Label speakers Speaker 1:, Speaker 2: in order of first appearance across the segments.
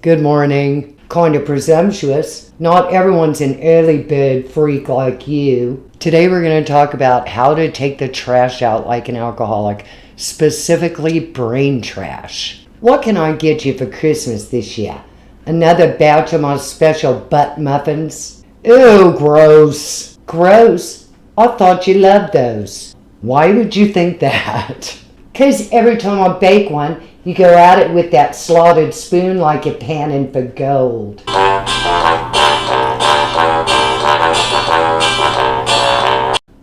Speaker 1: Good morning. Kind of presumptuous. Not everyone's an early bird freak like you. Today we're going to talk about how to take the trash out like an alcoholic, specifically brain trash. What can I get you for Christmas this year? Another batch of my special butt muffins? Ew, gross. Gross? I thought you loved those. Why would you think that? 'Cause every time I bake one, you go at it with that slotted spoon like you're panning for gold.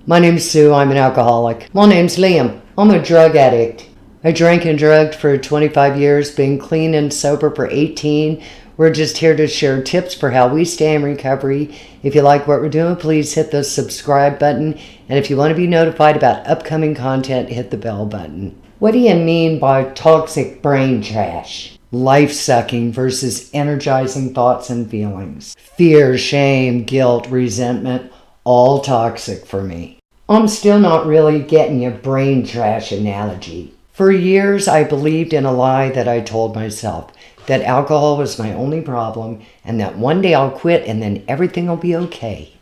Speaker 1: My name's Sue. I'm an alcoholic. My name's Liam. I'm a drug addict. I drank and drugged for 25 years, been clean and sober for 18. We're just here to share tips for how we stay in recovery. If you like what we're doing, please hit the subscribe button. And if you want to be notified about upcoming content, hit the bell button. What do you mean by toxic brain trash? Life-sucking versus energizing thoughts and feelings. Fear, shame, guilt, resentment, all toxic for me. I'm still not really getting your brain trash analogy. For years, I believed in a lie that I told myself, that alcohol was my only problem and that one day I'll quit and then everything will be okay.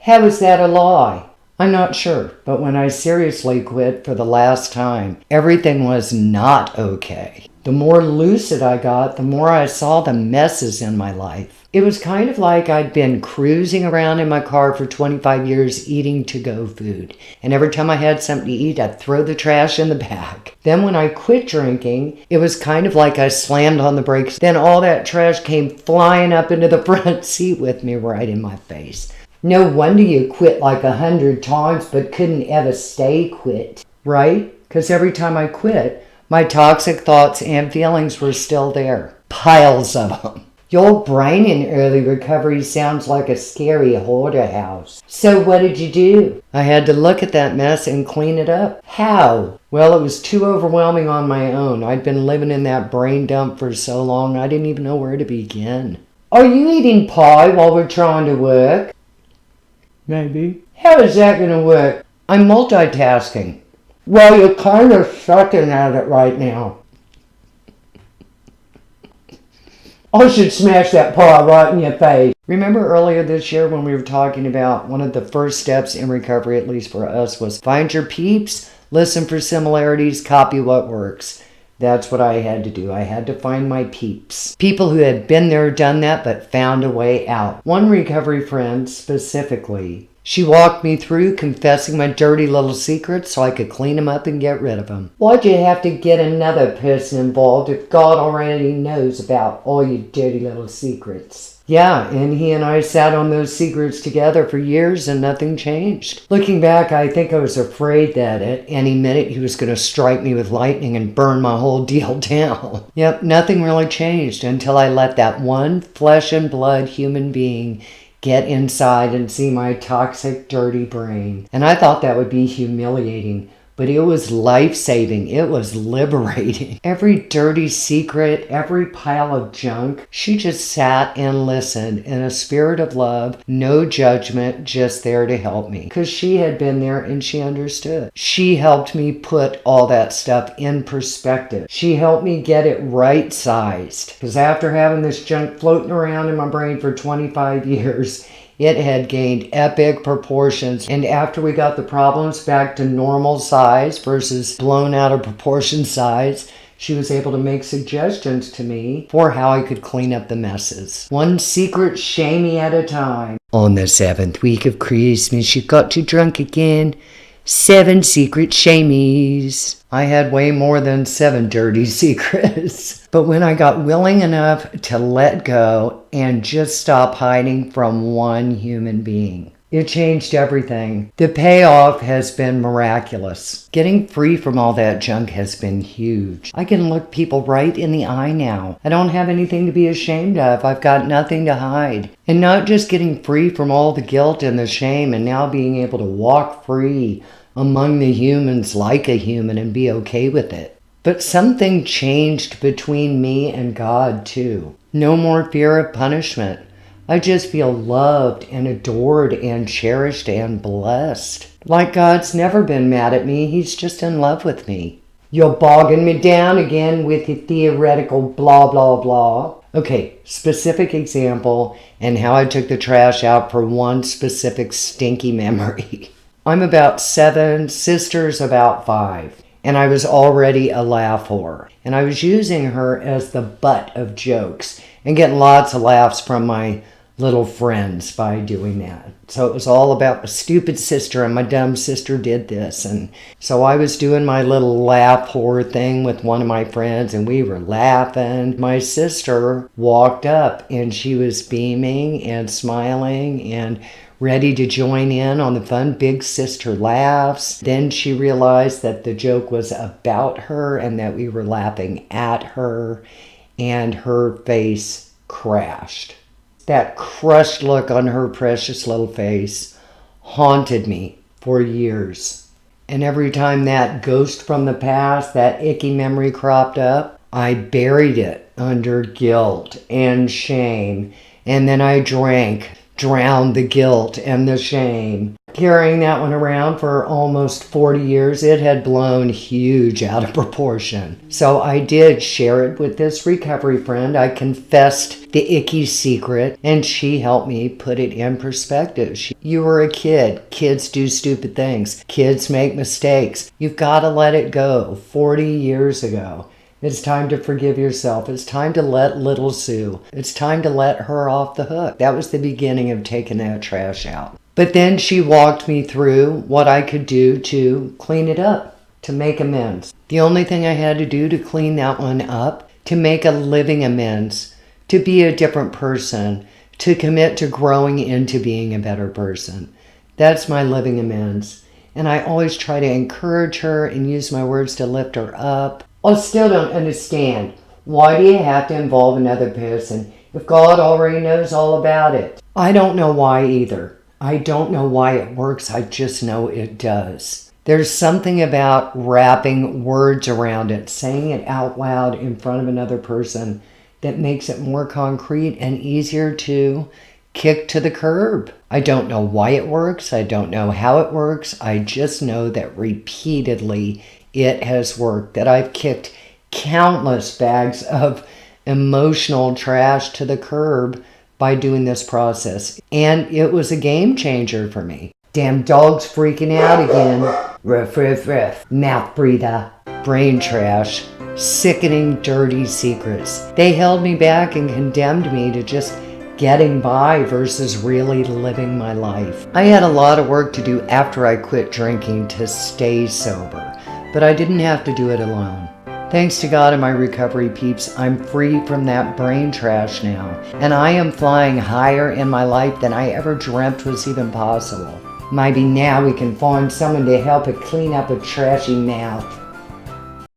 Speaker 1: How is that a lie? I'm not sure, but when I seriously quit for the last time, everything was not okay. The more lucid I got, the more I saw the messes in my life. It was kind of like I'd been cruising around in my car for 25 years eating to-go food. And every time I had something to eat, I'd throw the trash in the back. Then when I quit drinking, it was kind of like I slammed on the brakes. Then all that trash came flying up into the front seat with me right in my face. No wonder you quit like 100 times but couldn't ever stay quit, right? Because every time I quit, my toxic thoughts and feelings were still there. Piles of them. Your brain in early recovery sounds like a scary hoarder house. So what did you do? I had to look at that mess and clean it up. How? Well, it was too overwhelming on my own. I'd been living in that brain dump for so long, I didn't even know where to begin. Are you eating pie while we're trying to work? Maybe. How is that going to work? I'm multitasking. Well, you're kind of sucking at it right now. I should smash that pie right in your face. Remember earlier this year when we were talking about one of the first steps in recovery, at least for us, was find your peeps, listen for similarities, copy what works. That's what I had to do. I had to find my peeps. People who had been there, done that, but found a way out. One recovery friend specifically, she walked me through confessing my dirty little secrets so I could clean them up and get rid of them. Why'd you have to get another person involved if God already knows about all your dirty little secrets? Yeah, and he and I sat on those secrets together for years and nothing changed. Looking back, I think I was afraid that at any minute he was going to strike me with lightning and burn my whole deal down. Yep, nothing really changed until I let that one flesh and blood human being get inside and see my toxic, dirty brain. And I thought that would be humiliating. But it was life-saving. It was liberating. Every dirty secret, every pile of junk, she just sat and listened in a spirit of love, no judgment, just there to help me. Because she had been there and she understood. She helped me put all that stuff in perspective. She helped me get it right-sized. Because after having this junk floating around in my brain for 25 years, it had gained epic proportions, and after we got the problems back to normal size versus blown out of proportion size, she was able to make suggestions to me for how I could clean up the messes. One secret shamey at a time. On the 7th week of Christmas, she got too drunk again. 7 secret shamies. I had way more than 7 dirty secrets. But when I got willing enough to let go and just stop hiding from one human being, it changed everything. The payoff has been miraculous. Getting free from all that junk has been huge. I can look people right in the eye now. I don't have anything to be ashamed of. I've got nothing to hide. And not just getting free from all the guilt and the shame and now being able to walk free among the humans like a human and be okay with it. But something changed between me and God too. No more fear of punishment. I just feel loved and adored and cherished and blessed. Like God's never been mad at me, he's just in love with me. You're bogging me down again with your theoretical blah blah blah. Okay, specific example and how I took the trash out for one specific stinky memory. I'm about 7, sister's about 5, and I was already a laugh whore. And I was using her as the butt of jokes and getting lots of laughs from my little friends by doing that. So it was all about my stupid sister, and my dumb sister did this. And so I was doing my little laugh whore thing with one of my friends, and we were laughing. My sister walked up and she was beaming and smiling and ready to join in on the fun big sister laughs. Then she realized that the joke was about her and that we were laughing at her, and her face crashed. That crushed look on her precious little face haunted me for years. And every time that ghost from the past, that icky memory cropped up, I buried it under guilt and shame. And then I drowned the guilt and the shame. Carrying that one around for almost 40 years, it had blown huge out of proportion. So I did share it with this recovery friend. I confessed the icky secret, and she helped me put it in perspective. You were a kid. Kids do stupid things. Kids make mistakes. You've got to let it go. 40 years ago. It's time to forgive yourself. It's time to let little Sue. It's time to let her off the hook. That was the beginning of taking that trash out. But then she walked me through what I could do to clean it up, to make amends. The only thing I had to do to clean that one up, to make a living amends, to be a different person, to commit to growing into being a better person. That's my living amends. And I always try to encourage her and use my words to lift her up. I still don't understand. Why do you have to involve another person if God already knows all about it? I don't know why either. I don't know why it works. I just know it does. There's something about wrapping words around it, saying it out loud in front of another person, that makes it more concrete and easier to kick to the curb. I don't know why it works. I don't know how it works. I just know that repeatedly it has worked, that I've kicked countless bags of emotional trash to the curb by doing this process. And it was a game changer for me. Damn dog's freaking out again. Ruff, ruff, ruff. Mouth breather. Brain trash. Sickening, dirty secrets. They held me back and condemned me to just getting by versus really living my life. I had a lot of work to do after I quit drinking to stay sober, but I didn't have to do it alone. Thanks to God and my recovery peeps, I'm free from that brain trash now, and I am flying higher in my life than I ever dreamt was even possible. Maybe now we can find someone to help it clean up a trashy mouth.